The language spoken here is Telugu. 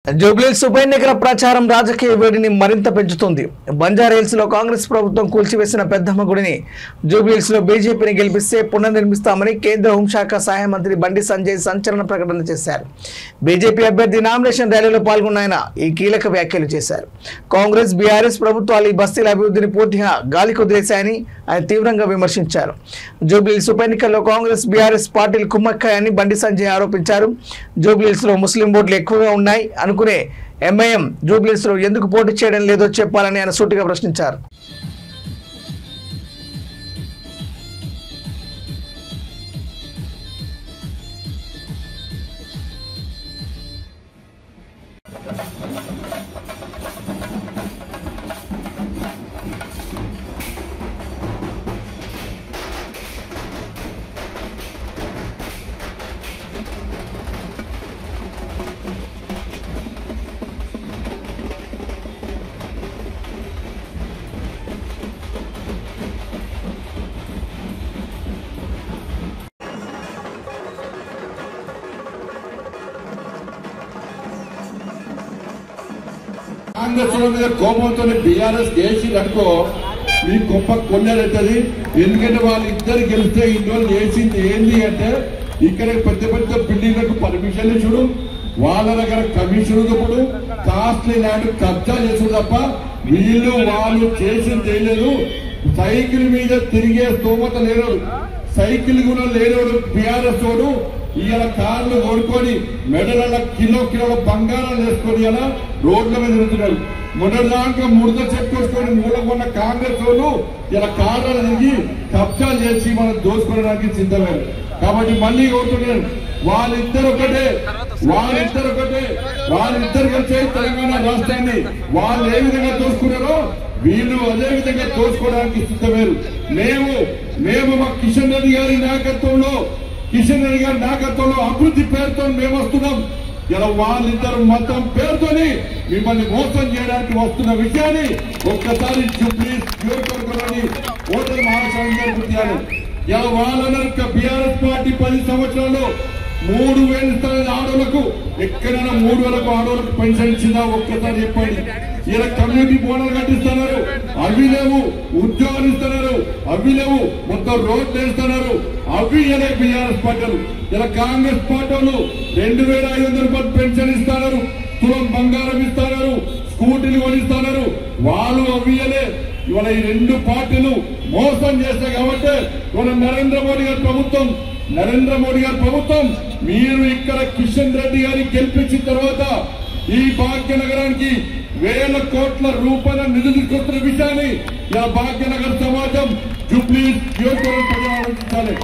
జూబ్లీహిల్స్ ఉప ఎన్నికల ప్రచారం రాజకీయ వేడిని మరింత పెంచుతుంది. బంజారాహిల్స్ లో కాంగ్రెస్ ప్రభుత్వం కూల్చివేసిన పెద్దమ్మ గుడిని జూబ్లీహిల్స్ లో బీజేపీని గెలిపిస్తే పునర్నిర్మిస్తామని కేంద్ర హోంశాఖ సహాయ మంత్రి బండి సంజయ్ సంచలన ప్రకటన చేశారు. బీజేపీ అభ్యర్థి నామినేషన్ ర్యాలీలో పాల్గొన్న ఆయన ఈ కీలక వ్యాఖ్యలు చేశారు. కాంగ్రెస్ బీఆర్ఎస్ ప్రభుత్వాలు ఈ బస్తీల అభివృద్ధిని పూర్తిగా గాలికి వదిలేశాయని ఆయన తీవ్రంగా విమర్శించారు. జూబ్లీహిల్స్ ఉప ఎన్నికల్లో కాంగ్రెస్ బీఆర్ఎస్ పార్టీలు కుమ్మక్కాయని బండి సంజయ్ ఆరోపించారు. జూబ్లీహిల్స్ లో ముస్లిం ఓట్లు ఎక్కువగా ఉన్నాయి అనుకునే ఎంఐఎం జూబ్లీహిల్స్ లో ఎందుకు పోటీ చేయడం లేదో చెప్పాలని ఆయన సూటిగా ప్రశ్నించారు. కాంగ్రెస్ మీద కోపంతో బీఆర్ఎస్ చేసిందనుకో మీ గొప్ప కొల్లెడుతుంది. ఎందుకంటే వాళ్ళిద్దరు గెలిస్తే ఇందులో చేసింది ఏంది అంటే ఇక్కడ పెద్ద పెద్ద బిల్డింగ్లకు పర్మిషన్లు చూడు, వాళ్ళ దగ్గర కమిషన్ ఇప్పుడు కాస్ట్లీ ల్యాండ్ కబ్జా చేసుడు తప్ప వీళ్ళు వాళ్ళు చేసింది చేయలేదు. సైకిల్ మీద తిరిగే స్తోమత లేనోడు, సైకిల్ కూడా లేనోడు బీఆర్ఎస్ తోడు ఇవాళ కార్లు కొనుక్కొని మెడల కిలోల బంగారాలు వేసుకొని ఇలా రోడ్ల మీద తిరుగుతున్నారు. మొదటిదాకా ముడత చెట్టుకొని మూలకున్న కాంగ్రెస్ వాళ్ళు ఇలా కార్లు తిరిగి కబ్జాలు చేసి మనం దోచుకోవడానికి సిద్ధమయ్యారు. కాబట్టి మళ్ళీ కోరుతున్నాను, వాళ్ళిద్దరు కలిసి తెలంగాణ రాష్ట్రాన్ని వాళ్ళు ఏ విధంగా దోచుకున్నారో వీళ్ళు అదే విధంగా దోచుకోవడానికి సిద్ధమయ్యారు. మేము మా కిషన్ రెడ్డి గారి నాయకత్వంలో అభివృద్ధి పేరుతో మేము వస్తున్నాం. ఇలా వాళ్ళిద్దరు మతం పేరుతోని మిమ్మల్ని మోసం చేయడానికి వస్తున్న విషయాన్ని ఒక్కసారి నియోజకవర్గంలోని ఓటర్ మహాసంఘం గుర్తియాలి. ఇలా వాళ్ళందరూ బీఆర్ఎస్ పార్టీ 10 సంవత్సరాల్లో 3,000 ఇస్తున్న ఆడోళ్లకు ఎక్కడైనా 3,000 ఆడోళ్లకు పెన్షన్ ఇచ్చిందా ఒక్కసారి చెప్పండి. ఇలా కమ్యూనిటీ బోనాలు కట్టిస్తున్నారు, అవి లేవు. ఉద్యోగాలు ఇస్తున్నారు, అవి లేవు. మొత్తం రోడ్లు వేస్తున్నారు, అవి ఇలా బీఆర్ఎస్ పార్టీలు. ఇలా కాంగ్రెస్ పార్టీలు 2,500 రూపాయలు పెన్షన్ ఇస్తున్నారు, తులం బంగారం ఇస్తున్నారు, స్కూటీలు కొనిస్తున్నారు. వాళ్ళు అవియలే. ఇవాళ ఈ 2 పార్టీలు మోసం చేస్తాయి. కాబట్టి ఇవాళ నరేంద్ర మోడీ గారి ప్రభుత్వం మీరు ఇక్కడ కిషన్ రెడ్డి గారిని గెలిపించిన తర్వాత ఈ భాగ్యనగరానికి 1,000 కోట్ల రూపాయల నిధులు తీసుకొస్తున్న విషయాన్ని భాగ్యనగర్ సమాజం జూబ్లీహిల్స్ నియోజకవర్గం ప్రజలు ఆలోచించాలి.